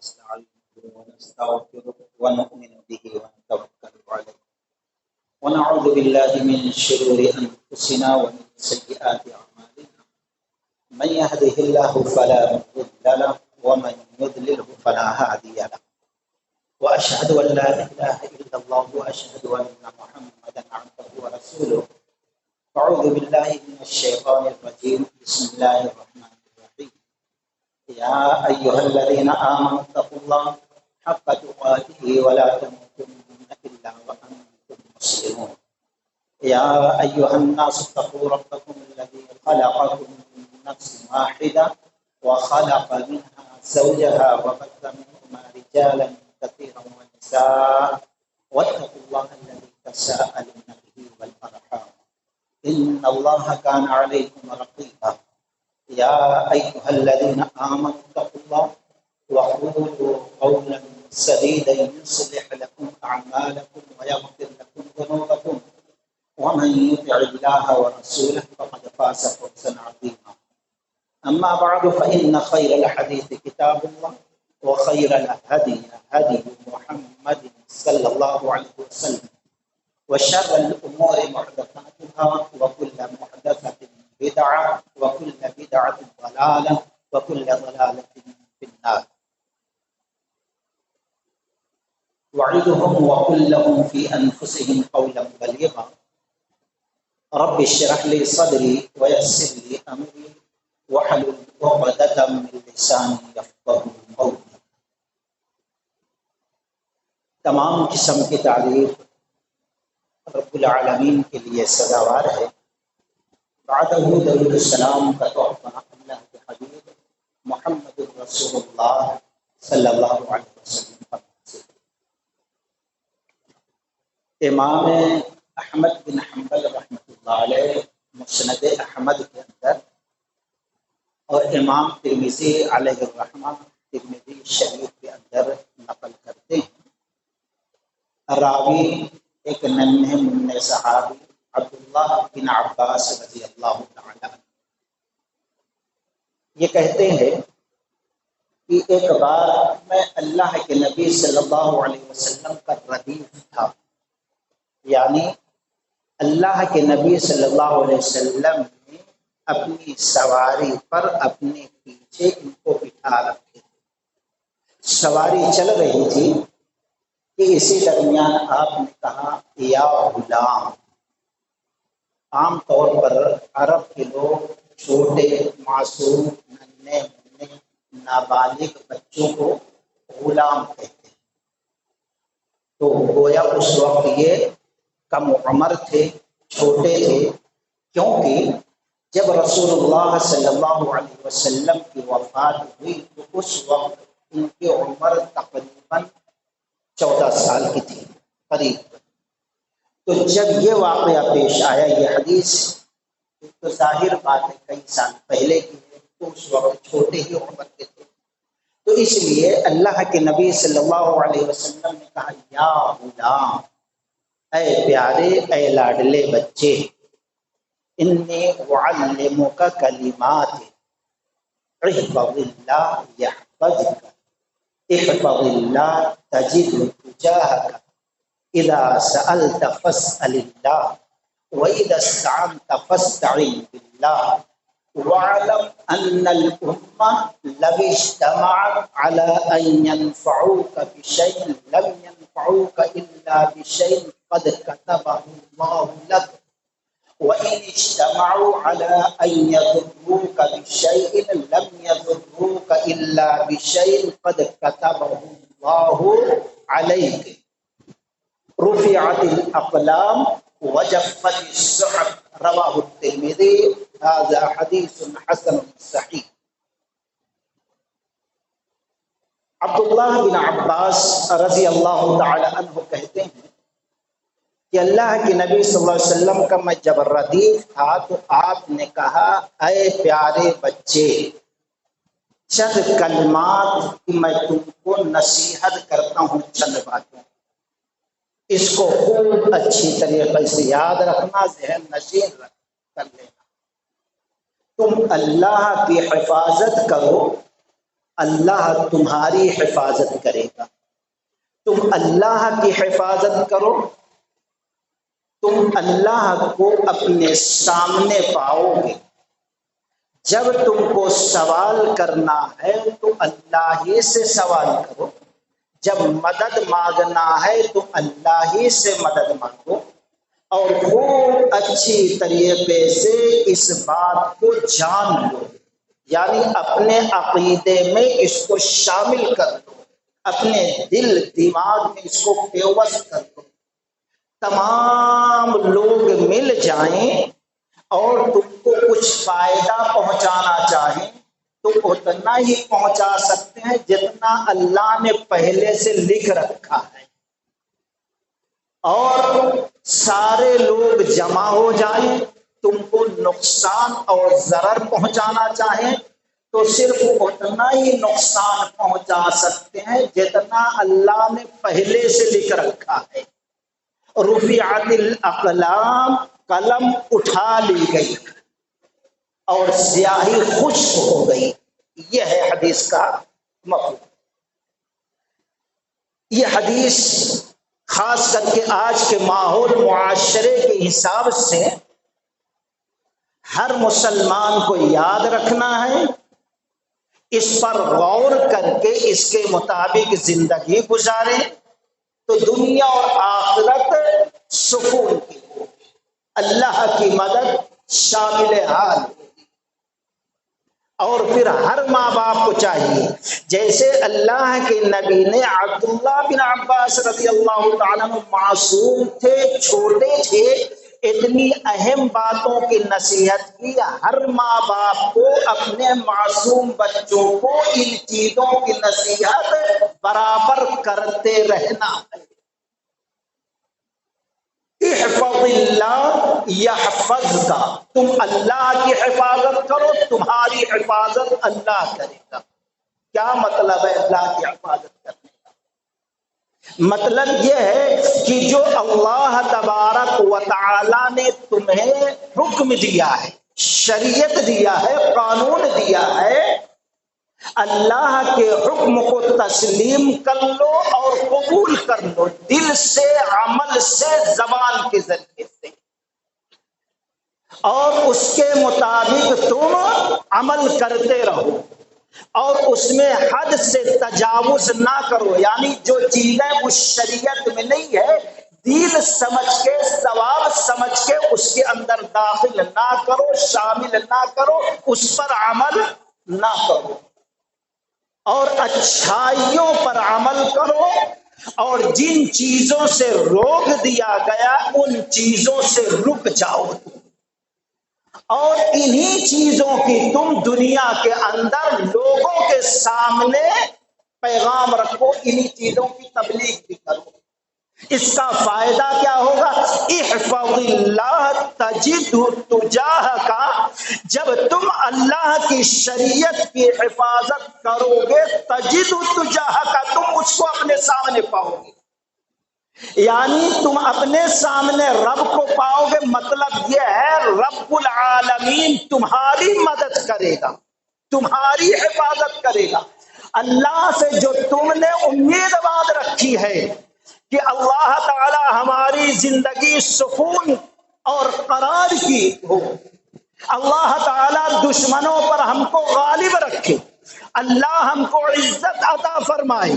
ونستعينه ونستغفره ونؤمن به ونتوكل عليه ونعوذ بالله من شرور أنفسنا ومن سيئات أعمالنا من يهده الله فلا مضل له ومن يضلله فلا هادي له وأشهد أن لا إله إلا الله وأشهد أن محمدا عبده ورسوله أعوذ بالله من الشيطان الرجيم بسم الله الرحمن الرحيم يا أيها الذين آمنوا اتقوا الله حق تقاته ولا تموتن إلا وأنتم مسلمون يا أيها الناس اتقوا ربكم الذي خلقكم من نفس واحدة وخلق منها زوجها وبث منهما رجالا كثيرا ونساء واتقوا الله الذي تساءلون به والأرحام إن الله كان عليكم رقيبا يا أيها الذين آمنوا اتقوا الله وقولوا قولا سديدا يصلح لكم أعمالكم ويغفر لكم ذنوبكم ومن يطع الله ورسوله فقد فاز فوزا عظيما أما بعد فإن خير الحديث كتاب الله وخير الهدي هدي محمد صلى الله عليه وسلم وشر الأمور محدثاتها وكل محدثة بدعة وكل بدعة ضلالة وكل ضلالة في النار وعدهم وقل لهم في أنفسهم قولا بليغا رب اشرح لي صدري ويسر لي أمري واحلل عقدة من لساني يفقهوا قولي. تمام قسم کی تعریف رب العالمین کے لیے سزاوار ہے. بعدہ درود السلام کا تحفہ اللہ کے حبیب محمد رسول اللہ صلی اللہ علیہ وسلم پر. امام احمد بن حنبل رحمۃ اللہ علیہ مسند احمد کے اندر اور امام ترمذی علیہ الرحمہ ترمذی شریف کے اندر نقل کرتے ہیں. راوی ایک ننھے منھے صحابی عبداللہ بن عباس رضی اللہ تعالی عنہ یہ کہتے ہیں کہ ایک بار میں اللہ کے نبی صلی اللہ علیہ وسلم کا ردیف تھا، یعنی اللہ کے نبی صلی اللہ علیہ وسلم نے اپنی سواری پر اپنے پیچھے ان کو بٹھا رکھے. سواری چل رہی تھی کہ اسی درمیان آپ نے کہا یا غلام. عام طور پر عرب کے لوگ چھوٹے معصوم ننھے منھے نابالغ بچوں کو غلام کہتے ہیں. تو گویا اس وقت یہ کم عمر تھے، چھوٹے تھے، کیونکہ جب رسول اللہ صلی اللہ علیہ وسلم کی وفات ہوئی تو اس وقت ان کی عمر تقریباً 14 سال کی تھی قریب. تو جب یہ واقعہ پیش آیا، یہ حدیث تو ظاہر بات ہے کئی سال پہلے کی ہے، تو اس وقت چھوٹے ہی عمر کے تھے. تو اس لیے اللہ کے نبی صلی اللہ علیہ وسلم نے کہا یا غلام، اے پیارے، اے لاڈلے بچے، انی اعلمک کلمات احفظ اللہ یحفظک احفظ اللہ تجد تجاہک اذا سألت فاسأل اللہ وإذا استعنت فاستعن بالله واعلم أن الأمة لو اجتمعت على أن ينفعوك بشيء لم ينفعوك إلا بشيء قد كتبه الله لك وإن اجتمعوا على أن يضروك بشيء لم يضروك إلا بشيء قد كتبه الله عليك رفعت الأقلام وجفت الصحف رواہ الترمذی هذا حدیث حسن صحیح. عبداللہ بن عباس رضی اللہ تعالی عنہ کہتے ہیں کہ اللہ کے نبی صلی اللہ علیہ وسلم کا میں جب ردیف تھا تو آپ نے کہا اے پیارے بچے، چند کلمات کی میں تم کو نصیحت کرتا ہوں، چند باتوں، اس کو خوب اچھی طریقے سے یاد رکھنا، ذہن نشین کر لینا. تم اللہ کی حفاظت کرو، اللہ تمہاری حفاظت کرے گا۔ تم اللہ کی حفاظت کرو، تم اللہ کو اپنے سامنے پاؤ گے۔ جب تم کو سوال کرنا ہے تو اللہ ہی سے سوال کرو، جب مدد مانگنا ہے تو اللہ ہی سے مدد مانگو، اور خوب اچھی طریقے سے اس بات کو جان لو، یعنی اپنے عقیدے میں اس کو شامل کر لو، اپنے دل دماغ میں اس کو پیوست کر لو۔ تمام لوگ مل جائیں اور تم کو کچھ فائدہ پہنچانا چاہیں تو اتنا ہی پہنچا سکتے ہیں جتنا اللہ نے پہلے سے لکھ رکھا ہے، اور سارے لوگ جمع ہو جائیں تم کو نقصان اور ضرر پہنچانا چاہیں تو صرف اتنا ہی نقصان پہنچا سکتے ہیں جتنا اللہ نے پہلے سے لکھ رکھا ہے۔ رفعت الاقلام، قلم اٹھا لی گئی اور سیاہی خشک ہو گئی، یہ ہے حدیث کا مفہوم۔ یہ حدیث خاص کر کے آج کے ماحول معاشرے کے حساب سے ہر مسلمان کو یاد رکھنا ہے، اس پر غور کر کے اس کے مطابق زندگی گزارے تو دنیا اور آخرت سکون کی ہو، اللہ کی مدد شامل حال ہوگی۔ اور پھر ہر ماں باپ کو چاہیے، جیسے اللہ کے نبی نے عبداللہ بن عباس رضی اللہ تعالیٰ عنہ معصوم تھے، چھوٹے تھے، اتنی اہم باتوں کی نصیحت کی، ہر ماں باپ کو اپنے معصوم بچوں کو ان چیزوں کی نصیحت برابر کرتے رہنا ہے۔ احفظ اللہ یحفظک، تم اللہ کی حفاظت کرو، تمہاری حفاظت اللہ کرے گا۔ کیا مطلب ہے اللہ کی حفاظت کرنے کا؟ مطلب یہ ہے کہ جو اللہ تبارک و تعالی نے تمہیں حکم دیا ہے، شریعت دیا ہے، قانون دیا ہے، اللہ کے حکم کو تسلیم کر لو اور قبول کر لو، دل سے، عمل سے، زبان کے ذریعے سے، اور اس کے مطابق تم عمل کرتے رہو، اور اس میں حد سے تجاوز نہ کرو، یعنی جو چیزیں اس شریعت میں نہیں ہے دین سمجھ کے، ثواب سمجھ کے اس کے اندر داخل نہ کرو، شامل نہ کرو، اس پر عمل نہ کرو، اور اچھائیوں پر عمل کرو، اور جن چیزوں سے روک دیا گیا ان چیزوں سے رک جاؤ، اور انہی چیزوں کی تم دنیا کے اندر لوگوں کے سامنے پیغام رکھو، انہی چیزوں کی تبلیغ بھی کرو۔ اس کا فائدہ کیا ہوگا؟ احفظ اللہ تجدہ تجاہک، جب تم اللہ کی شریعت کی حفاظت کرو گے تجدہ تجاہک، تم اس کو اپنے سامنے پاؤ گے، یعنی تم اپنے سامنے رب کو پاؤ گے، مطلب یہ ہے رب العالمین تمہاری مدد کرے گا، تمہاری حفاظت کرے گا۔ اللہ سے جو تم نے امید بات رکھی ہے کہ اللہ تعالی ہماری زندگی سکون اور قرار کی ہو، اللہ تعالی دشمنوں پر ہم کو غالب رکھے، اللہ ہم کو عزت عطا فرمائے،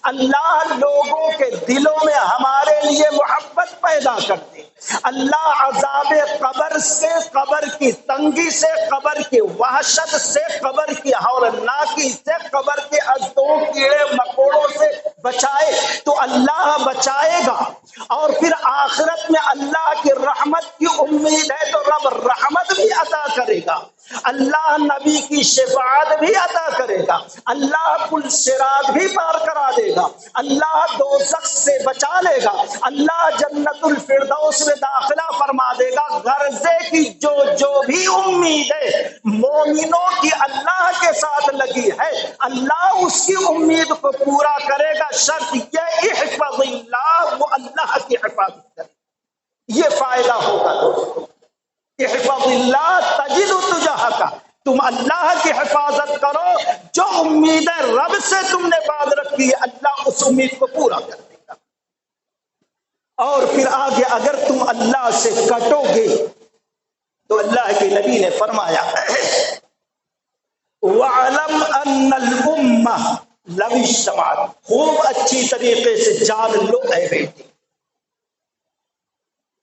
اللہ لوگوں کے دلوں میں ہمارے لیے محبت پیدا کر دے، اللہ عذاب قبر سے، قبر کی تنگی سے، قبر کی وحشت سے، قبر کی ہولناکی سے، قبر کے ازدوں کیڑے مکوڑوں سے بچائے تو اللہ بچائے گا، اور پھر آخرت میں اللہ کی رحمت کی امید ہے تو رب رحمت بھی عطا کرے گا، اللہ نبی کی شفاعت بھی عطا کرے گا، اللہ پل صراط بھی پار کرا دے گا، اللہ دوزخ سے بچا لے گا، اللہ جنت الفردوس میں داخلہ فرما دے گا۔ غرضے کی جو بھی امیدیں مومنوں کی اللہ کے ساتھ لگی ہے اللہ اس کی امید کو پورا کرے گا، شرط یہ احفظ اللہ، وہ اللہ کی حفاظت کرے، یہ فائدہ ہوگا دوستو۔ احفظ اللہ تجد تجاہک، تم اللہ کی حفاظت کرو، جو امید رب سے تم نے باندھ رکھی ہے اللہ اس امید کو پورا کر دے گا۔ اور پھر آگے اگر تم اللہ سے کٹو گے تو اللہ کے نبی نے فرمایا وَعَلَمْ أَنَّ الْأُمَّةَ لَوِ اجْتَمَعَتْ، خوب اچھی طریقے سے جان لو اے بیٹے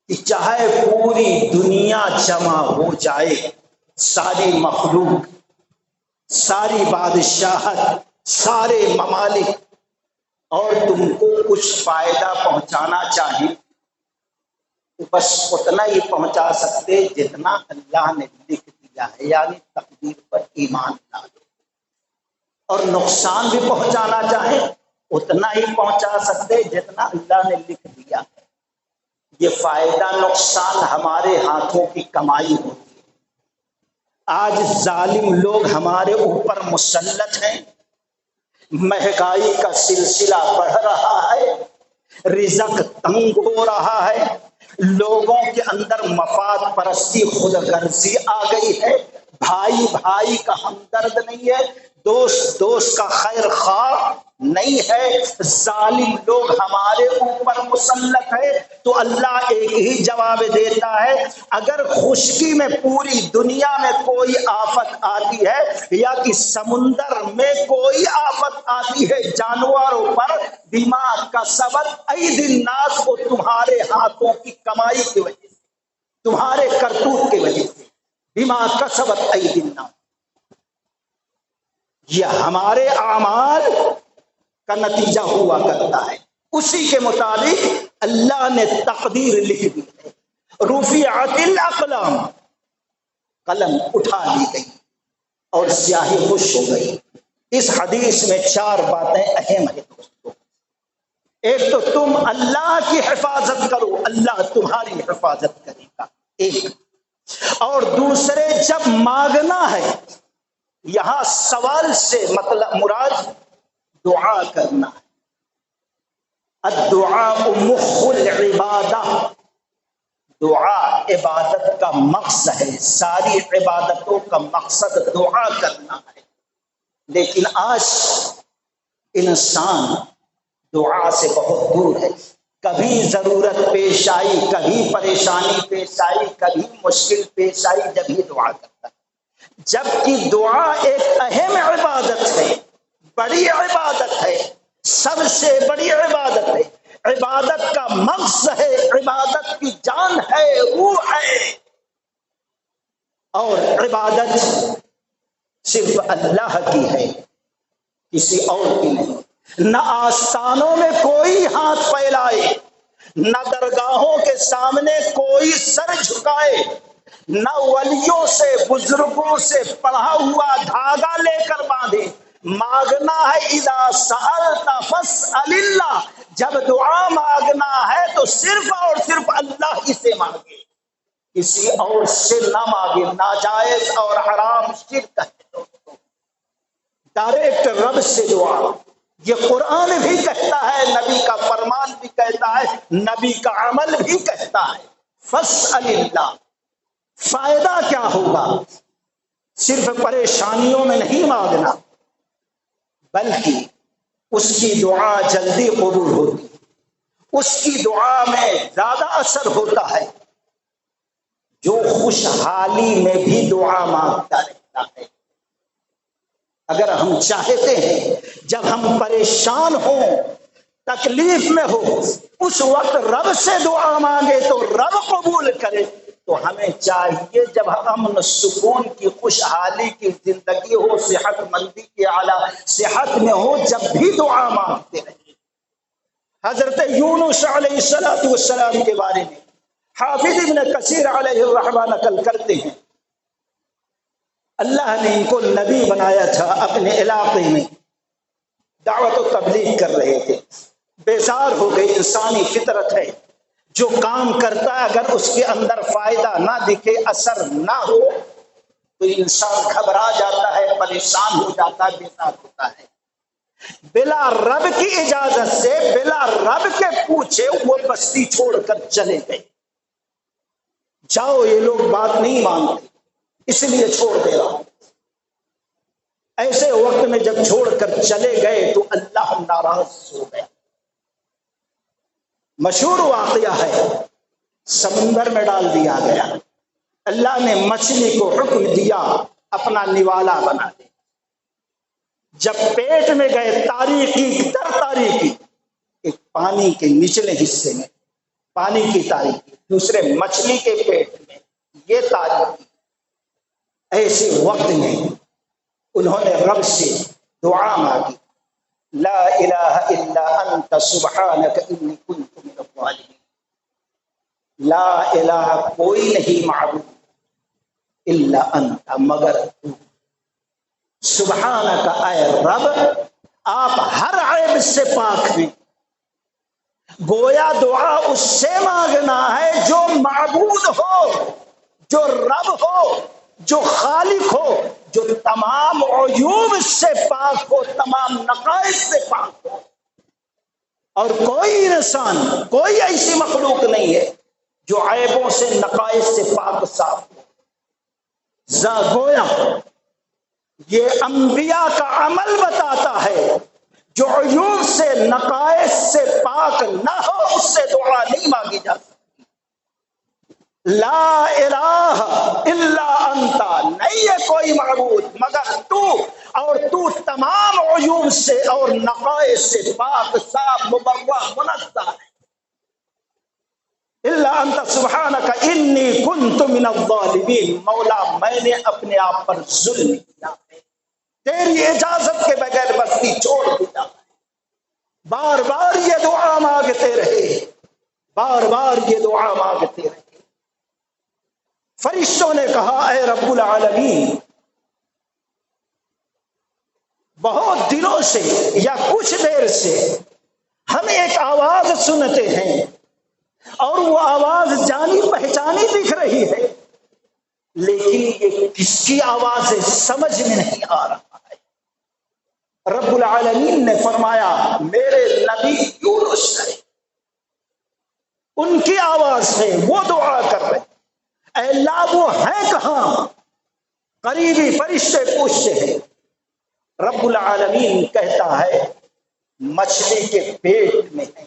کہ چاہے پوری دنیا جمع ہو جائے، ساری مخلوق، ساری بادشاہت، سارے ممالک، اور تم کو کچھ فائدہ پہنچانا چاہے تو بس اتنا ہی پہنچا سکتے جتنا اللہ نے لکھ دیا ہے، یعنی تقدیر پر ایمان لا دو۔ اور نقصان بھی پہنچانا چاہے اتنا ہی پہنچا سکتے جتنا اللہ نے لکھ دیا ہے۔ یہ فائدہ نقصان ہمارے ہاتھوں کی کمائی ہوتی ہے۔ آج ظالم لوگ ہمارے اوپر مسلط ہیں، مہنگائی کا سلسلہ بڑھ رہا ہے، رزق تنگ ہو رہا ہے، لوگوں کے اندر مفاد پرستی، خود غرضی آ گئی ہے، بھائی بھائی کا ہمدرد نہیں ہے، دوست دوست کا خیر خواہ نہیں ہے، ظالم لوگ ہمارے اوپر مسلط ہے۔ تو اللہ ایک ہی جواب دیتا ہے، اگر خشکی میں پوری دنیا میں کوئی آفت آتی ہے یا کہ سمندر میں کوئی آفت آتی ہے جانوروں پر، بما کسبت ایدی الناس، کو تمہارے ہاتھوں کی کمائی کی وجہ سے، تمہارے کرتوت کی وجہ سے، بما کسبت ایدی الناس، یہ ہمارے اعمال کا نتیجہ ہوا کرتا ہے، اسی کے مطابق اللہ نے تقدیر لکھ دی ہے۔ رفعت الاقلام، قلم اٹھا لی گئی اور سیاہی خوش ہو گئی۔ اس حدیث میں 4 باتیں اہم ہیں دوستوں۔ ایک تو تم اللہ کی حفاظت کرو، اللہ تمہاری حفاظت کرے گا، ایک۔ اور دوسرے، جب مانگنا ہے، یہاں سوال سے مطلب مراد دعا کرنا ہے۔ الدعاء مخ العبادہ، دعا عبادت کا مقصد ہے، ساری عبادتوں کا مقصد دعا کرنا ہے۔ لیکن آج انسان دعا سے بہت دور ہے، کبھی ضرورت پیش آئی، کبھی پریشانی پیش آئی، کبھی مشکل پیش آئی، جب ہی دعا کرتا ہے، جبکہ دعا ایک اہم عبادت ہے، بڑی عبادت ہے، سب سے بڑی عبادت ہے، عبادت کا مقصد ہے، عبادت کی جان ہے، روح ہے، اور عبادت صرف اللہ کی ہے، کسی اور کی نہیں۔ نہ آستانوں میں کوئی ہاتھ پھیلائے، نہ درگاہوں کے سامنے کوئی سر جھکائے، نہ ولیوں سے بزرگوں سے پڑھا ہوا دھاگا لے کر باندھے۔ مانگنا ہے اذا سألت فاسأل اللہ، جب دعا مانگنا ہے تو صرف اور صرف اللہ ہی سے مانگے، کسی اور سے نہ مانگے۔ ناجائز اور حرام شرک ہے دوستوں، ڈائریکٹ رب سے دعا۔ یہ قرآن بھی کہتا ہے، نبی کا فرمان بھی کہتا ہے، نبی کا عمل بھی کہتا ہے، فاسأل اللہ۔ فائدہ کیا ہوگا؟ صرف پریشانیوں میں نہیں مانگنا، بلکہ اس کی دعا جلدی قبول ہوتی، اس کی دعا میں زیادہ اثر ہوتا ہے جو خوشحالی میں بھی دعا مانگتا رہتا ہے۔ اگر ہم چاہتے ہیں جب ہم پریشان ہوں، تکلیف میں ہو، اس وقت رب سے دعا مانگے تو رب قبول کرے، تو ہمیں چاہیے جب امن سکون کی خوشحالی کی زندگی ہو، صحت مندی کے اعلیٰ صحت میں ہو، جب بھی دعا مانگتے رہیے۔ حضرت یونس علیہ السلام کے بارے میں حافظ ابن کثیر علیہ الرحمہ نقل کرتے ہیں، اللہ نے ان کو نبی بنایا تھا، اپنے علاقے میں دعوت و تبلیغ کر رہے تھے، بیزار ہو گئے، انسانی فطرت ہے، جو کام کرتا ہے اگر اس کے اندر فائدہ نہ دکھے، اثر نہ ہو تو انسان گھبرا جاتا ہے، پریشان ہو جاتا ہے، بیزار ہوتا ہے۔ بلا رب کی اجازت سے، بلا رب کے پوچھے وہ بستی چھوڑ کر چلے گئے، جاؤ یہ لوگ بات نہیں مانتے اس لیے چھوڑ دے رہا ہوں۔ ایسے وقت میں جب چھوڑ کر چلے گئے تو اللہ ناراض ہو گیا۔ مشہور واقعہ ہے، سمندر میں ڈال دیا گیا، اللہ نے مچھلی کو حکم دیا اپنا نوالا بنا دے۔ جب پیٹ میں گئے تاریکی در تاریکی، ایک پانی کے نچلے حصے میں پانی کی تاریکی، دوسرے مچھلی کے پیٹ میں یہ تاریکی، ایسے وقت میں انہوں نے رب سے دعا مانگی، لا الہ الا انت سبحانک انی کنت من الظالمین۔ لا الہ کوئی نہیں معبود الا انت مگر تو، سبحانک اے رب آپ ہر عیب سے پاک ہیں۔ گویا دعا اس سے مانگنا ہے جو معبود ہو، جو رب ہو، جو خالق ہو، جو تمام عیوب سے پاک ہو، تمام نقائص سے پاک ہو۔ اور کوئی انسان، کوئی ایسی مخلوق نہیں ہے جو عیبوں سے، نقائص سے پاک صاف ہو۔ گویا یہ انبیاء کا عمل بتاتا ہے، جو عیوب سے، نقائص سے پاک نہ ہو اس سے دعا نہیں مانگی جا سکتی۔ لا الہ الا انت، نہیں ہے کوئی معبود مگر تو، اور تو تمام عیوب سے اور نقائص سے پاک صاف مبرہ منزہ ہے۔ الا انت سبحانک انی کنت من الظالمین، مولا میں نے اپنے آپ پر ظلم کیا ہے، تیری اجازت کے بغیر بستی چھوڑ دیا ہے۔ بار بار یہ دعا مانگتے رہے، بار بار یہ دعا مانگتے رہے۔ فرشتوں نے کہا اے رب العالمین، بہت دنوں سے یا کچھ دیر سے ہم ایک آواز سنتے ہیں، اور وہ آواز جانی پہچانی دکھ رہی ہے، لیکن یہ کس کی آواز ہے سمجھ میں نہیں آ رہا ہے۔ رب العالمین نے فرمایا میرے نبی یونس ہے، ان کی آواز سے وہ دعا کر رہے، اے اللہ وہ ہیں کہاں؟ قریبی فرشتے پوچھتے ہیں، رب العالمین کہتا ہے مچھلی کے پیٹ میں ہے،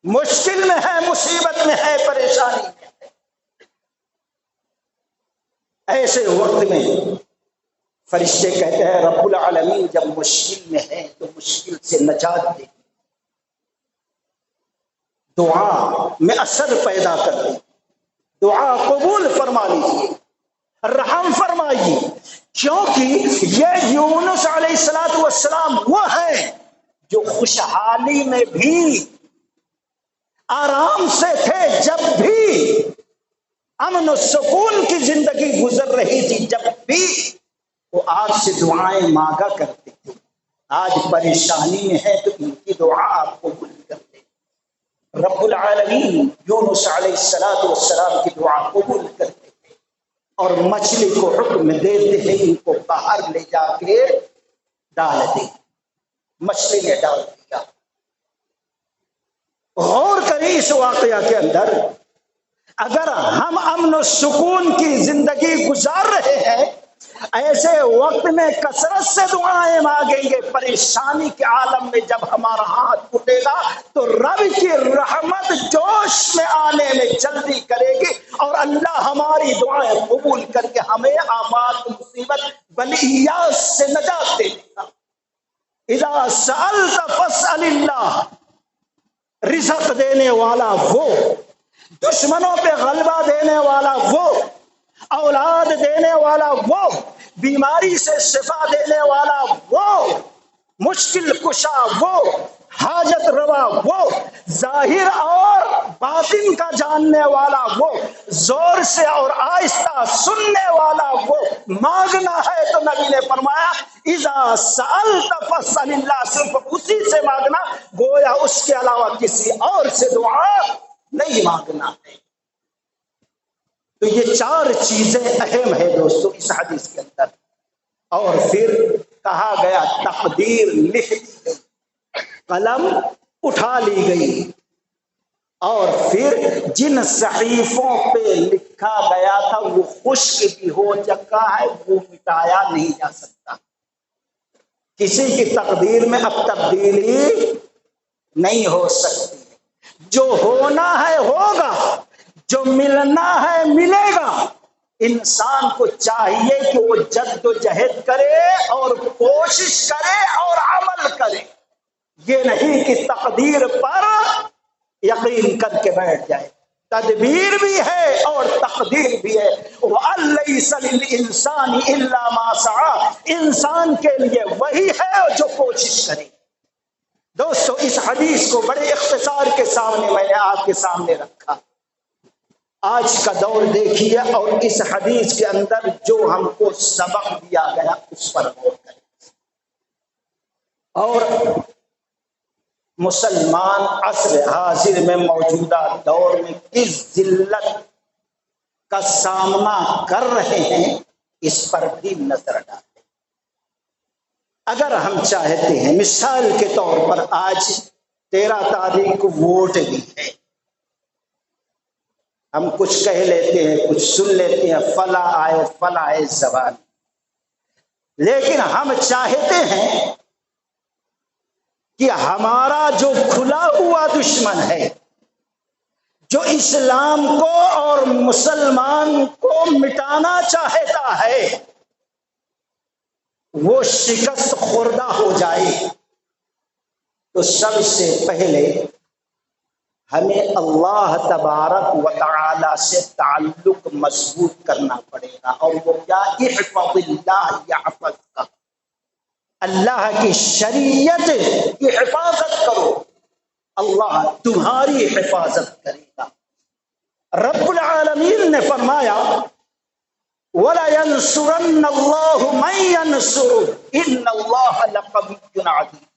مشکل میں ہے، مصیبت میں ہے، پریشانی میں ہے۔ ایسے وقت میں فرشتے کہتے ہیں رب العالمین جب مشکل میں ہے تو مشکل سے نجات دے، دعا میں اثر پیدا کر دے، دعا قبول فرما لیجیے، رحم فرمائیے، کیونکہ یہ یونس علیہ السلام وہ ہیں جو خوشحالی میں بھی، آرام سے تھے، جب بھی امن و سکون کی زندگی گزر رہی تھی، جب بھی وہ آپ سے دعائیں مانگا کرتے تھے۔ آج پریشانی میں ہے تو ان کی دعا آپ قبول کرتے، رب العالمین یونس علیہ السلام کی دعا قبول کرتے تھے، اور مچھلی کو حکم دیتے ہیں ان کو باہر لے جا کے ڈال دے۔ مچھلی نے ڈال دیا۔ غور کریں اس واقعہ کے اندر، اگر ہم امن و سکون کی زندگی گزار رہے ہیں، ایسے وقت میں کثرت سے دعائیں مانگیں گے، پریشانی کے عالم میں جب ہمارا ہاتھ اٹھے گا تو رب کی رحمت جوش میں آنے میں جلدی کرے گی، اور اللہ ہماری دعائیں قبول کر کے ہمیں آفات، مصیبت، بلیات سے نجات دے گا۔ اذا سألت فاسأل اللہ، رزق دینے والا وہ، دشمنوں پہ غلبہ دینے والا وہ، اولاد دینے والا وہ، بیماری سے شفا دینے والا وہ، مشکل کشا وہ، حاجت روا وہ، ظاہر اور باطن کا جاننے والا وہ، زور سے اور آہستہ سننے والا وہ۔ مانگنا ہے تو نبی نے فرمایا اذا سألت فاسأل اللہ، صرف اسی سے مانگنا، گویا اس کے علاوہ کسی اور سے دعا نہیں مانگنا ہے۔ تو یہ چار چیزیں اہم ہیں دوستو اس حدیث کے اندر۔ اور پھر کہا گیا تقدیر لکھ دی گئی، قلم اٹھا لی گئی، اور پھر جن صحیفوں پہ لکھا گیا تھا وہ خشک بھی ہو چکا ہے، وہ مٹایا نہیں جا سکتا، کسی کی تقدیر میں اب تبدیلی نہیں ہو سکتی، جو ہونا ہے ہوگا، جو ملنا ہے ملے گا۔ انسان کو چاہیے کہ وہ جد و جہد کرے اور کوشش کرے اور عمل کرے، یہ نہیں کہ تقدیر پر یقین کر کے بیٹھ جائے۔ تدبیر بھی ہے اور تقدیر بھی ہے۔ وَأَن لَّيْسَ لِلْإِنسَانِ إِلَّا مَا سَعَىٰ، انسان کے لیے وہی ہے جو کوشش کرے۔ دوستو اس حدیث کو بڑے اختصار کے سامنے میں نے آپ کے سامنے رکھا۔ آج کا دور دیکھیے اور اس حدیث کے اندر جو ہم کو سبق دیا گیا اس پر غور کریں، اور مسلمان عصر حاضر میں موجودہ دور میں کس ذلت کا سامنا کر رہے ہیں اس پر بھی نظر ڈالیں۔ اگر ہم چاہتے ہیں، مثال کے طور پر آج 13 تاریخ کو ووٹ بھی ہے، ہم کچھ کہہ لیتے ہیں، کچھ سن لیتے ہیں، فلاں آئے فلاں آئے زبان، لیکن ہم چاہتے ہیں کہ ہمارا جو کھلا ہوا دشمن ہے، جو اسلام کو اور مسلمان کو مٹانا چاہتا ہے، وہ شکست خوردہ ہو جائے۔ تو سب سے پہلے ہمیں اللہ تبارک و تعالی سے تعلق مضبوط کرنا پڑے گا، اور وہ کیا؟ احفظ اللہ یحفظک، اللہ کی شریعت کی حفاظت کرو، اللہ تمہاری حفاظت کرے گا۔ رب العالمین نے فرمایا وَلَيَنْصُرَنَّ اللَّهُ مَن يَنْصُرُهُ إِنَّ اللَّهَ لَقَوِيٌّ عَزِيزٌ،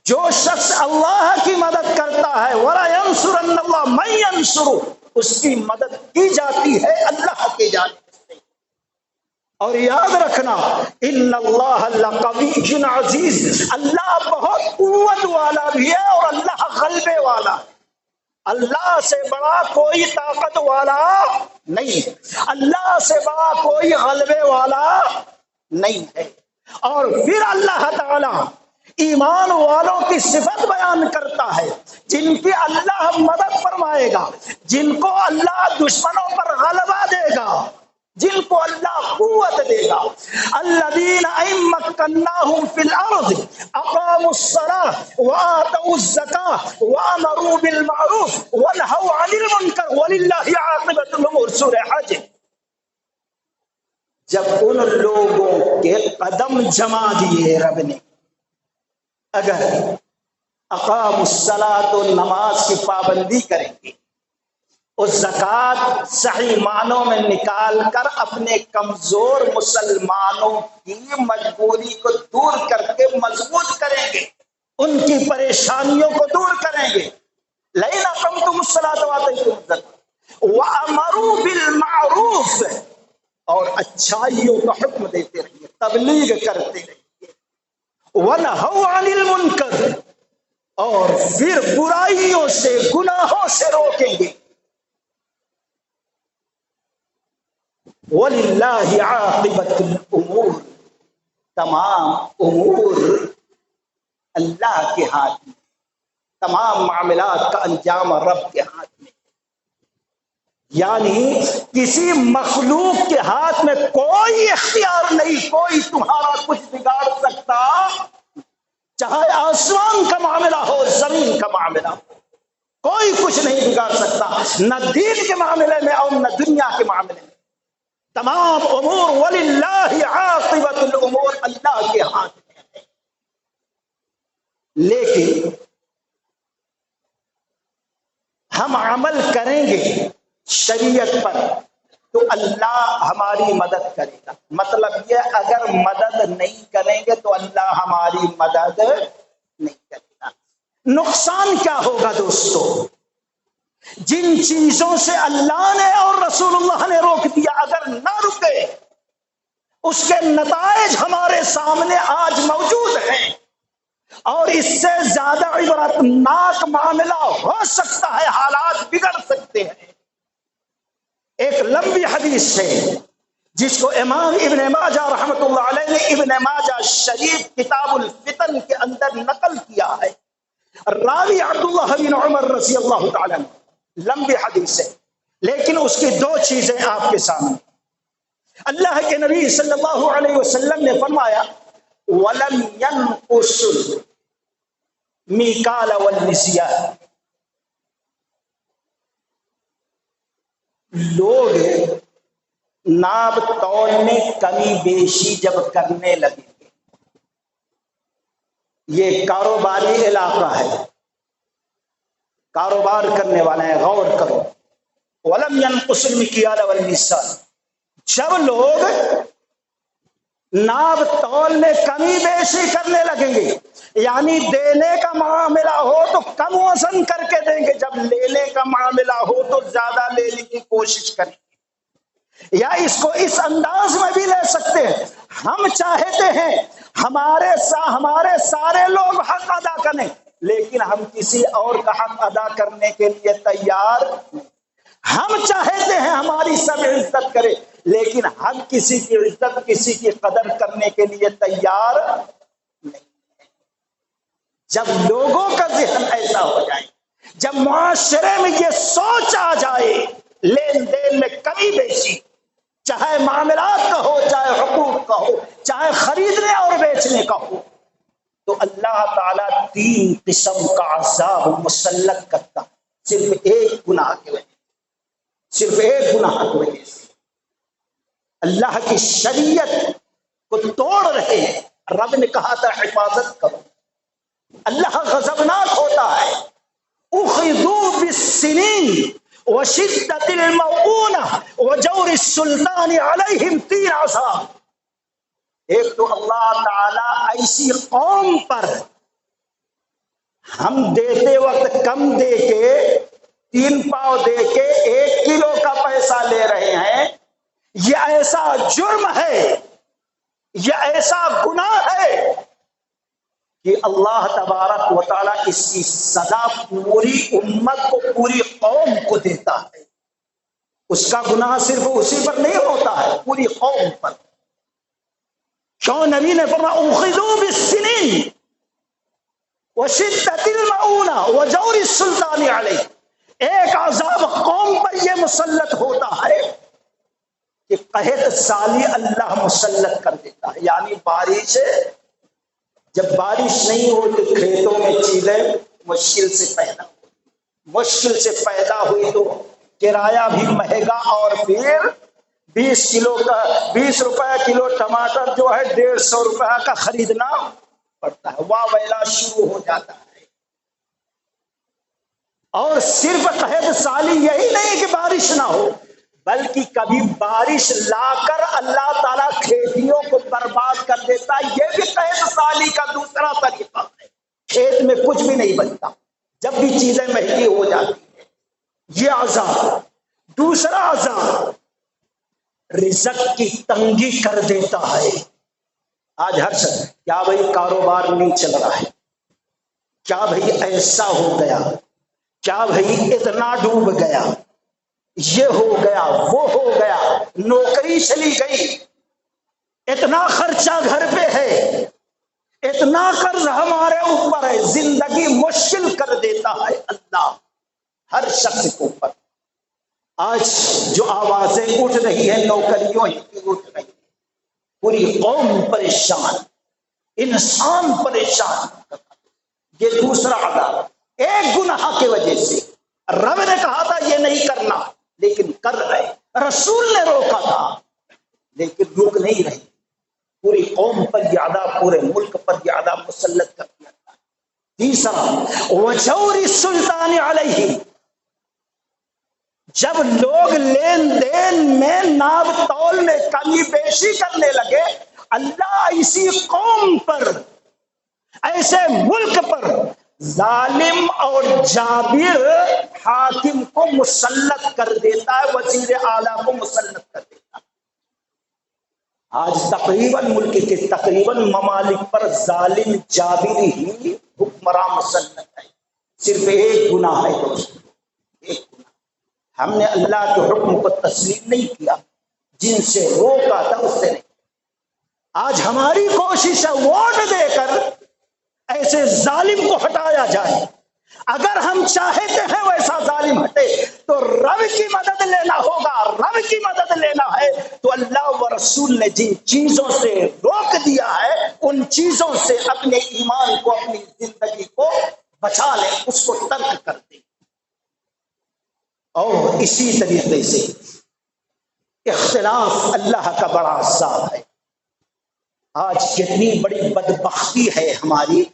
جو شخص اللہ کی مدد کرتا ہے، وَلَيَنْصُرَنَّ اللَّهُ مَن يَنْصُرُهُ، اس کی مدد کی جاتی ہے اللہ کی جانب سے۔ اور یاد رکھنا ان اللہ لقوی عزیز، اللہ بہت قوت والا بھی ہے اور اللہ غلبے والا ہے۔ اللہ سے بڑا کوئی طاقت والا نہیں ہے، اللہ سے بڑا کوئی غلبے والا نہیں ہے۔ اور پھر اللہ تعالی ایمان والوں کی صفت بیان کرتا ہے، جن کی اللہ مدد فرمائے گا، جن کو اللہ دشمنوں پر غلبہ دے گا، جن کو اللہ قوت دے گا۔ الذین ان مکناہم فی الارض اقاموا الصلاۃ وآتوا الزکاۃ وامروا بالمعروف ونہوا عن المنکر وللہ عاقبۃ الامور، سورہ حج۔ جب ان لوگوں کے قدم جما دیے رب نے، اگر اقاموا الصلاۃ، نماز کی پابندی کریں گے، اور زکوٰۃ صحیح معنوں میں نکال کر اپنے کمزور مسلمانوں کی مجبوری کو دور کر کے مضبوط کریں گے، ان کی پریشانیوں کو دور کریں گے۔ لئن اقمتم الصلاۃ وآتیتم الزکاۃ وامروا بالمعروف، اور اچھائیوں کا حکم دیتے رہیے، تبلیغ کرتے رہیے، ونہوا عن المنکر، اور پھر برائیوں سے گناہوں سے روکیں گے۔ وَلِلَّهِ عَاقِبَةُ الْأُمُورِ، تمام امور اللہ کے ہاتھ میں، تمام معاملات کا انجام رب کے ہاتھ میں، یعنی کسی مخلوق کے ہاتھ میں کوئی اختیار نہیں، کوئی تمہارا کچھ بگاڑ سکتا، چاہے آسمان کا معاملہ ہو، زمین کا معاملہ ہو، کوئی کچھ نہیں بگاڑ سکتا، نہ دین کے معاملے میں اور نہ دنیا کے معاملے میں۔ تمام امور وللہ عاقبۃ الامور، اللہ کے ہاتھ میں ہے۔ لیکن ہم عمل کریں گے شریعت پر تو اللہ ہماری مدد کرے گا۔ مطلب یہ اگر مدد نہیں کریں گے تو اللہ ہماری مدد نہیں کرے گا۔ نقصان کیا ہوگا دوستو؟ جن چیزوں سے اللہ نے اور رسول اللہ نے روک دیا، اگر نہ رکے، اس کے نتائج ہمارے سامنے آج موجود ہیں۔ اور اس سے زیادہ عبرتناک معاملہ ہو سکتا ہے، حالات بگڑ سکتے ہیں۔ ایک لمبی حدیث ہے جس کو امام ابن ماجہ رحمۃ اللہ علیہ نے ابن ماجہ شریف کتاب الفتن کے اندر نقل کیا ہے۔ راوی عبداللہ بن عمر رضی اللہ تعالیٰ عنہ، لمبی حدیث ہے لیکن اس کی دو چیزیں آپ کے سامنے۔ اللہ کے نبی صلی اللہ علیہ وسلم نے فرمایا وَلَمْ يَنْقُسُ الْمِيقَالَ وَالْنِسْيَانَ، لوگ ناب تول میں کمی بیشی جب کرنے لگیں گے، یہ کاروباری علاقہ ہے، کاروبار کرنے والے ہیں، غور کرو۔ وَلَمْ يَنْقُسُ الْمِكْيَالَ وَالْمِيزَانَ، جب لوگ ناب تول میں کمی بیشی کرنے لگیں گے، یعنی دینے کا معاملہ ہو تو کم وزن کر کے دیں گے، جب لینے کا معاملہ ہو تو زیادہ لینے کی کوشش کریں گے۔ یا اس کو اس انداز میں بھی لے سکتے ہیں، ہم چاہتے ہیں ہمارے سارے لوگ حق ادا کریں، لیکن ہم کسی اور کا حق ادا کرنے کے لیے تیار نہیں۔ ہم چاہتے ہیں ہماری سب عزت کرے، لیکن ہم کسی کی عزت، کسی کی قدر کرنے کے لیے تیار نہیں۔ جب لوگوں کا ذہن ایسا ہو جائے، جب معاشرے میں یہ سوچ آ جائے لین دین میں کمی بیشی، چاہے معاملات کا ہو، چاہے حقوق کا ہو، چاہے خریدنے اور بیچنے کا ہو، تو اللہ تعالیٰ 3 قسم کا عذاب مسلط کرتا، صرف ایک گناہ کی وجہ، صرف ایک گناہ کی وجہ سے۔ اللہ کی شریعت کو توڑ رہے ہیں، رب نے کہا تھا حفاظت کرو، اللہ غضبناک ہوتا ہے۔ اخذوا بالسنین وشدت المؤونہ وجور السلطان علیہم 3 عذاب۔ ایک تو اللہ تعالی ایسی قوم پر ہم دیتے وقت کم دے کے، 3 پاؤ دے کے 1 کلو کا پیسہ لے رہے ہیں، یہ ایسا جرم ہے، یہ ایسا گناہ ہے کہ اللہ تبارک و تعالیٰ اس کی سزا پوری امت کو، پوری قوم کو دیتا ہے۔ اس کا گناہ صرف اسی پر نہیں ہوتا ہے، پوری قوم پر۔ کیوں نبی نے فرمایا اخذوا بالسنین وشدت المؤونہ وجور السلطان علیہ، ایک عذاب قوم پر یہ مسلط ہوتا ہے کہ قحط سالی اللہ مسلط کر دیتا ہے، یعنی بارش، جب بارش نہیں ہو تو کھیتوں میں چیزیں مشکل سے پیدا ہوئی تو کرایہ بھی مہنگا، اور پھر 20 روپے کلو ٹماٹر جو ہے 150 روپے کا خریدنا پڑتا ہے، واہ ویلا شروع ہو جاتا ہے۔ اور صرف قحط سالی یہی نہیں کہ بارش نہ ہو، بلکہ کبھی بارش لا کر اللہ تعالیٰ کھیتیوں کو برباد کر دیتا ہے، یہ بھی قحط سالی کا دوسرا طریقہ ہے۔ کھیت میں کچھ بھی نہیں بچتا جب بھی چیزیں مہنگی ہو جاتی ہیں، یہ عذاب۔ دوسرا عذاب رزق کی تنگی کر دیتا ہے۔ آج ہر شخص، کیا بھائی کاروبار نہیں چل رہا ہے، کیا بھائی ایسا ہو گیا، کیا بھائی اتنا ڈوب گیا، یہ ہو گیا، وہ ہو گیا، نوکری چلی گئی، اتنا خرچہ گھر پہ ہے، اتنا قرض ہمارے اوپر ہے، زندگی مشکل کر دیتا ہے اللہ ہر شخص کے اوپر۔ آج جو آوازیں اٹھ رہی ہیں نوکریوں ہی کی اٹھ رہی ہیں، پوری قوم پریشان، انسان پریشان۔ یہ دوسرا عذاب ایک گناہ کی وجہ سے۔ رب نے کہا تھا یہ نہیں کرنا لیکن کر رہے، رسول نے روکا تھا لیکن رک نہیں رہے، پوری قوم پر یہ عذاب، پورے ملک پر یہ عذاب مسلط کر دیا تھا۔ تیسرا وجور السلطان علیہ، جب لوگ لین دین میں ناب تول میں کمی بیشی کرنے لگے، اللہ ایسی قوم پر، ایسے ملک پر ظالم اور جابر حاکم کو مسلط کر دیتا ہے، وزیر اعلیٰ کو مسلط کر دیتا ہے۔ آج تقریباً ملک کے تقریباً ممالک پر ظالم جابر ہی حکمراں مسلط ہے، صرف ایک گناہ ہے دوستو، ایک گناہ، ہم نے اللہ کے حکم کو تسلیم نہیں کیا، جن سے روکا تھا اس سے نہیں۔ آج ہماری کوشش ہے ووٹ دے کر ایسے ظالم کو ہٹایا جائے۔ اگر ہم چاہتے ہیں ویسا ظالم ہٹے تو رب کی مدد لینا ہوگا، رب کی مدد لینا ہے تو اللہ و رسول نے جن چیزوں سے روک دیا ہے ان چیزوں سے اپنے ایمان کو، اپنی زندگی کو بچا لیں، اس کو ترک کر دیں۔ اور اسی طریقے سے اختلاف اللہ کا بڑا عذاب ہے۔ آج کتنی بڑی بدبختی ہے ہماری،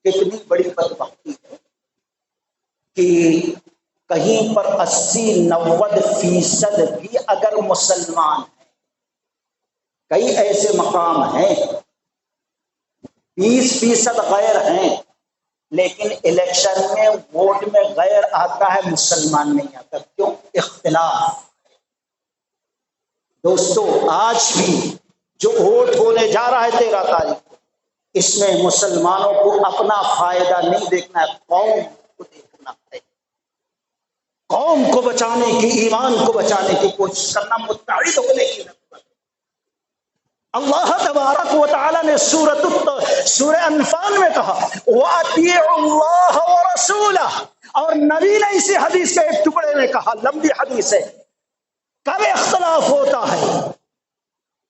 کتنی بڑی بدبختی ہے کہ کہیں پر 80-90% بھی اگر مسلمان ہیں، کئی ایسے مقام ہیں 20% غیر ہیں، لیکن الیکشن میں ووٹ میں غیر آتا ہے، مسلمان نہیں آتا۔ کیوں؟ اختلاف۔ دوستو آج بھی جو ووٹ ہونے جا رہا ہے 13 تاریخ کو، اس میں مسلمانوں کو اپنا فائدہ نہیں دیکھنا ہے، قوم کو دیکھنا ہے، قوم کو بچانے کی، ایمان کو بچانے کی کوشش کرنا، متحد ہونے کی ضرورت ہے۔ اللہ تبارک و تعالی نے سورہ انفال میں کہا وَأَطِيعُوا اللَّهَ وَرَسُولَهُ، اور نبی نے اسی حدیث کے ایک ٹکڑے میں کہا، لمبی حدیث ہے، کب اختلاف ہوتا ہے؟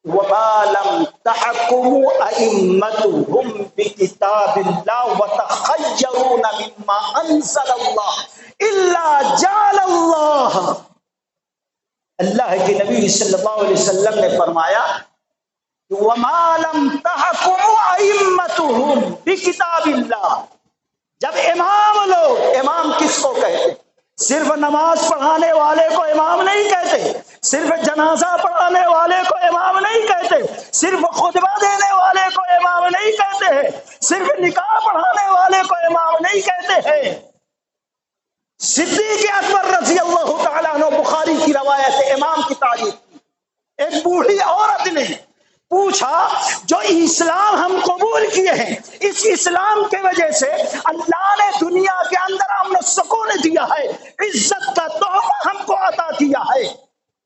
وَمَا لَمْ تَحْكُمُوا أَئِمَّتُهُمْ بِكِتَابِ اللَّهِ وَتَخَيَّرُونَ مِمَّا أَنزَلَ اللَّهُ إِلَّا جَعَلَ اللَّهُ، اللہ کے نبی صلی اللہ علیہ وسلم نے فرمایا وَمَا لَمْ تَحْكُمُوا أَئِمَّتُهُمْ بِكِتَابِ اللَّهِ، جب امام لوگ، امام کس کو کہتے ہیں؟ صرف نماز پڑھانے والے کو امام نہیں کہتے، صرف جنازہ پڑھانے والے کو امام نہیں کہتے، صرف خطبہ دینے والے کو امام نہیں کہتے ہیں، صرف نکاح پڑھانے والے کو امام نہیں کہتے ہیں۔ صدیق اکبر رضی اللہ تعالیٰ عنہ، بخاری کی روایت ہے، امام کی تعریف کی، ایک بوڑھی عورت نے پوچھا جو اسلام ہم قبول کیے ہیں، اس اسلام کے وجہ سے اللہ نے دنیا کے اندر امن و سکون دیا ہے، عزت کا تحفہ ہم کو عطا کیا ہے،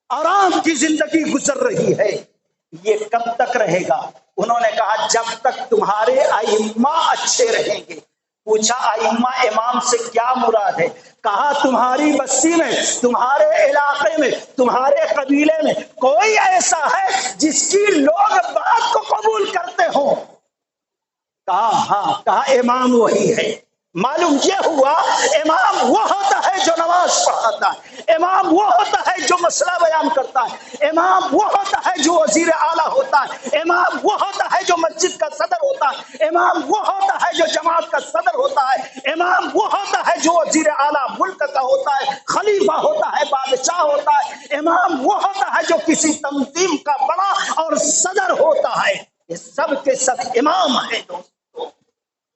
آرام کی زندگی گزر رہی ہے، یہ کب تک رہے گا؟ انہوں نے کہا جب تک تمہارے ائمہ اچھے رہیں گے۔ پوچھا ائمہ امام سے کیا مراد ہے؟ کہا تمہاری بستی میں، تمہارے علاقے میں، تمہارے قبیلے میں کوئی ایسا ہے جس کی لوگ بات کو قبول کرتے ہوں؟ کہا ہاں۔ کہا امام وہی ہے۔ معلوم یہ ہوا امام وہ ہوتا ہے جو نماز پڑھاتا ہے، امام وہ ہوتا ہے جو مسئلہ بیان کرتا ہے، امام وہ ہوتا ہے جو وزیر اعلیٰ ہوتا ہے، امام وہ ہوتا ہے جو مسجد کا صدر ہوتا ہے، امام وہ ہوتا ہے جو جماعت کا صدر ہوتا ہے، امام وہ ہوتا ہے جو وزیر اعلیٰ ملک کا ہوتا ہے، خلیفہ ہوتا ہے، بادشاہ ہوتا ہے، امام وہ ہوتا ہے جو کسی تنظیم کا بڑا اور صدر ہوتا ہے۔ یہ سب کے سب امام ہیں دوست۔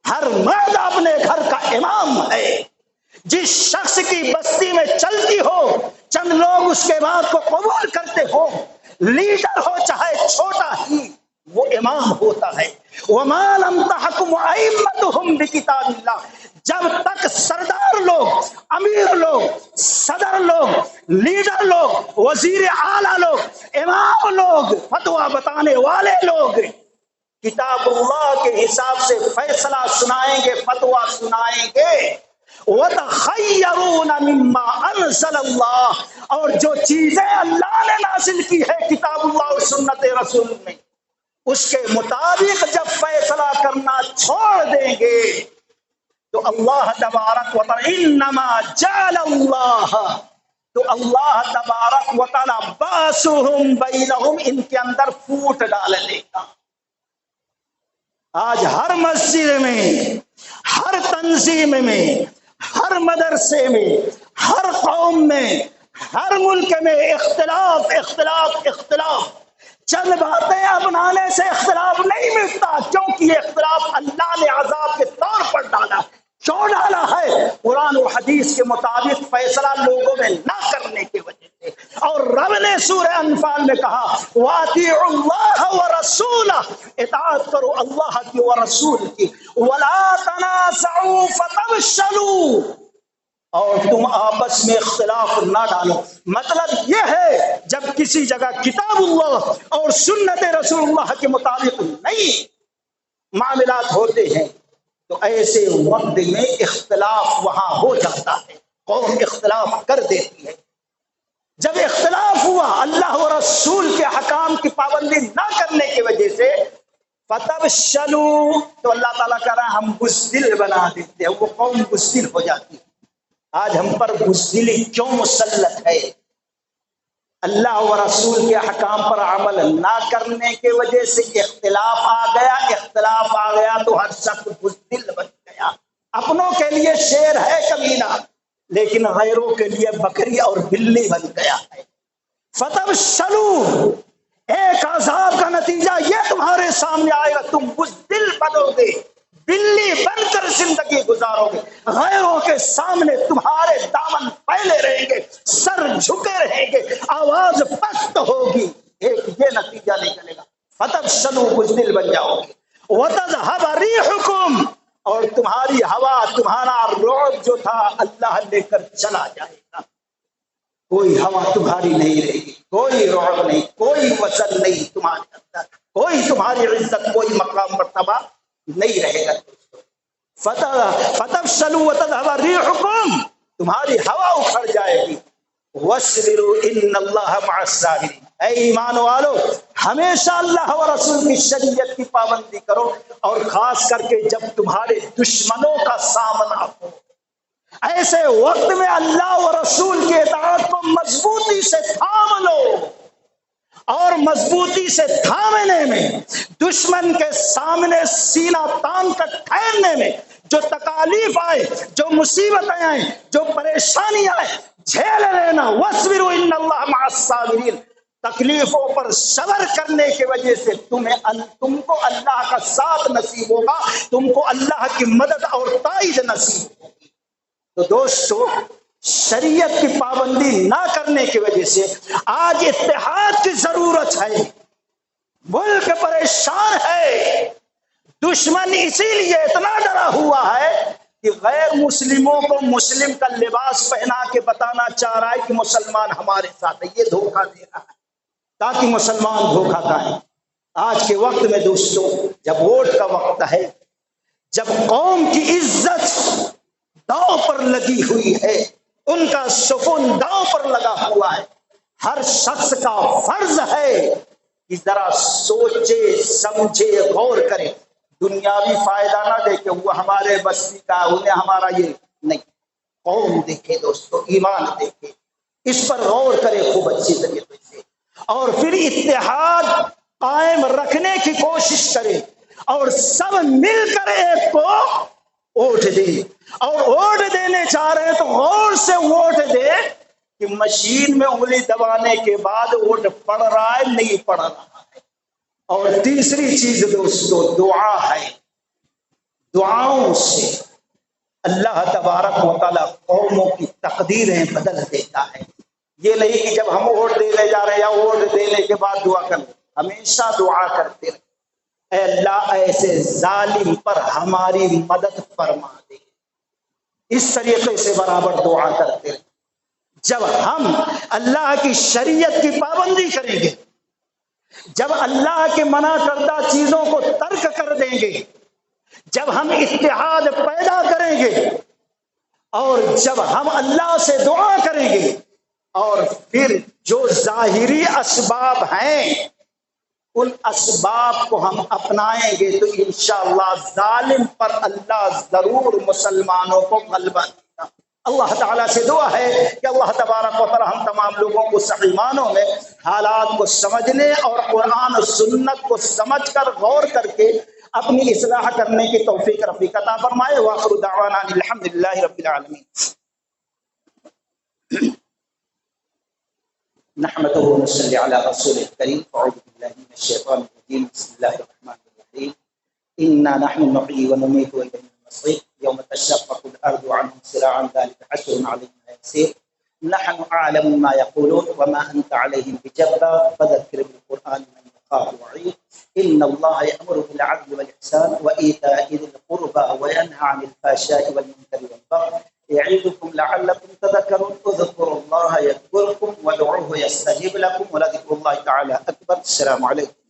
ہر مرد اپنے گھر کا امام ہے۔ جس شخص کی بستی میں چلتی ہو چند لوگ اس کے بات کو قبول کرتے ہو، لیڈر ہو چاہے چھوٹا ہی، وہ امام ہوتا ہے۔ وَمَا لَمْ تَحْكُمْ أَئِمَّتُهُمْ بِكِتَابِ اللَّهِ، جب تک سردار لوگ، امیر لوگ، صدر لوگ، لیڈر لوگ، وزیر اعلیٰ لوگ، امام لوگ، فتویٰ بتانے والے لوگ کتاب اللہ کے حساب سے فیصلہ سنائیں گے، فتویٰ سنائیں گے، وَتَخَيَّرُونَ مِمَّا أَنزَلَ اللَّهُ، اور جو چیزیں اللہ نے نازل کی ہے کتاب اللہ اور سنت رسول میں، اس کے مطابق جب فیصلہ کرنا چھوڑ دیں گے تو اللہ تبارک و تعالی انما جعل اللہ، تو اللہ تبارک و تعالی باسہم بینہم، ان کے اندر پھوٹ ڈال دے گا۔ آج ہر مسجد میں، ہر تنظیم میں، ہر مدرسے میں، ہر قوم میں، ہر ملک میں اختلاف اختلاف اختلاف۔ چند باتیں اپنانے سے اختلاف نہیں ملتا، کیونکہ یہ اختلاف اللہ نے عذاب کے طور پر ڈالا۔ کیوں ڈالا ہے؟ قرآن و حدیث کے مطابق فیصلہ لوگوں میں نہ کرنے کی وجہ سے۔ اور رب نے سورہ انفال میں کہا وَأَطِيعُوا اللَّهَ وَرَسُولَهُ الرسول، اطاعت کرو اللہ کی و رسول کی، ولا تنازعوا فتفشلوا، اور تم آپس میں اختلاف نہ ڈالو۔ مطلب یہ ہے جب کسی جگہ کتاب اللہ اور سنت رسول اللہ کے مطابق نہیں معاملات ہوتے ہیں تو ایسے وقت میں اختلاف وہاں ہو جاتا ہے، قوم اختلاف کر دیتی ہے۔ جب اختلاف ہوا اللہ و رسول کے حکام کی پابندی نہ کرنے کی وجہ سے، فتبشلوا، تو اللہ تعالیٰ کہہ رہا ہے ہم بزدل بنا دیتے ہیں، وہ قوم بزدل ہو جاتی ہے۔ آج ہم پر بزدلی کیوں مسلط ہے؟ اللہ و رسول کے حکام پر عمل نہ کرنے کی وجہ سے اختلاف آ گیا تو ہر شخص بزدل بن گیا۔ اپنوں کے لیے شیر ہے کمینہ، لیکن غیروں کے لیے بکری اور بلی بن گیا ہے۔ فتبشلوا، ایک عذاب کا نتیجہ یہ تمہارے سامنے آئے گا، تم بزدل بنو گے، بلی بن کر زندگی گزارو گے، غیروں کے سامنے تمہارے دامن پھیلے رہیں گے، سر جھکے رہیں گے، آواز پست ہوگی، ایک یہ نتیجہ نکلے گا، فتبشلوا، بزدل بن جاؤ گے، وتذهب ريحكم، اور تمہاری ہوا، تمہارا رعب جو تھا اللہ لے کر چلا جائے گا، کوئی ہوا تمہاری نہیں رہے گی، کوئی رعب نہیں، کوئی وزن نہیں تمہارے اندر، کوئی تمہاری عزت، کوئی مقام مرتبہ نہیں رہے گا۔ فتبشلوا وتذهب ريحكم، تمہاری ہوا اکھڑ جائے گی۔ واصبروا ان اللہ مع الصابرین، اے ایمان والو ہمیشہ اللہ و رسول کی شریعت کی پابندی کرو، اور خاص کر کے جب تمہارے دشمنوں کا سامنا ہو، ایسے وقت میں اللہ و رسول کی اطاعت کو مضبوطی سے تھام لو، اور مضبوطی سے تھامنے میں، دشمن کے سامنے سینہ تان کر ٹھہرنے میں، جو تکالیف آئے، جو مصیبتیں آئیں، جو پریشانی آئے، جھیل لینا۔ واصبروا ان اللہ مع الصابرین، تکلیفوں پر صبر کرنے کی وجہ سے تم کو اللہ کا ساتھ نصیب ہوگا، تم کو اللہ کی مدد اور تائید نصیب ہوگی۔ تو دوستو، شریعت کی پابندی نہ کرنے کی وجہ سے آج اتحاد کی ضرورت ہے، ملک پریشان ہے، دشمن اسی لیے اتنا ڈرا ہوا ہے کہ غیر مسلموں کو مسلم کا لباس پہنا کے بتانا چاہ رہا ہے کہ مسلمان ہمارے ساتھ ہے، یہ دھوکہ دے رہا ہے تاکہ مسلمان دھوکہ کھائیں۔ آج کے وقت میں دوستو، جب ووٹ کا وقت ہے، جب قوم کی عزت داؤ پر لگی ہوئی ہے، ان کا سکون داؤ پر لگا ہوا ہے، ہر شخص کا فرض ہے کہ ذرا سوچے سمجھے غور کرے، دنیاوی فائدہ نہ دیکھے وہ ہمارے بستی کا، انہیں ہمارا یہ نہیں، قوم دیکھے دوستو، ایمان دیکھے، اس پر غور کرے خوب اچھی طریقے سے، اور پھر اتحاد قائم رکھنے کی کوشش کرے، اور سب مل کر ایک کو ووٹ دے، اور ووٹ دینے چاہ رہے ہیں تو غور سے ووٹ دے کہ مشین میں انگلی دبانے کے بعد ووٹ پڑ رہا ہے نہیں پڑ رہا ہے۔ اور تیسری چیز دوستو دعا ہے، دعاؤں سے اللہ تبارک و تعالیٰ قوموں کی تقدیریں بدل دیتا ہے۔ یہ نہیں کہ جب ہم ووٹ دینے جا رہے ہیں یا ووٹ دینے کے بعد دعا کر لیں، ہمیشہ دعا کرتے رہے، اے اللہ ایسے ظالم پر ہماری مدد فرما دے، اس طریقے سے برابر دعا کرتے رہے۔ جب ہم اللہ کی شریعت کی پابندی کریں گے، جب اللہ کے منع کردہ چیزوں کو ترک کر دیں گے، جب ہم اتحاد پیدا کریں گے، اور جب ہم اللہ سے دعا کریں گے، اور پھر جو ظاہری اسباب ہیں ان اسباب کو ہم اپنائیں گے تو انشاءاللہ ظالم پر اللہ ضرور مسلمانوں کو غلبہ دے گا۔ اللہ تعالیٰ سے دعا ہے کہ اللہ تبارک و تعالیٰ ہم تمام لوگوں کو صحیح معنوں میں حالات کو سمجھنے اور قرآن و سنت کو سمجھ کر غور کر کے اپنی اصلاح کرنے کی توفیق رفیق عطا فرمائے۔ وآخر دعوانا الحمدللہ رب العالمین۔ نحمده ونصلي على رسوله الكريم، أعوذ بالله من الشيطان الرجيم، بسم الله الرحمن الرحيم، إنا نحن نحيي ونميت وإلينا المصير، يوم تشقق الأرض عنهم سراعا ذلك حشر علينا يسير، نحن أعلم ما يقولون وما أنت عليهم بجبار، فذكر بالقرآن من يخاف وعيد، ان اللہ یأمر بالعدل والإحسان وإیتاء ذی القربى وینہی عن الفحشاء والمنکر والبغی یعظکم لعلکم تذکرون اذکروا اللہ یذکرکم وادعوہ یستجب لکم ولذکر اللہ تعالی اکبر. السلام علیکم.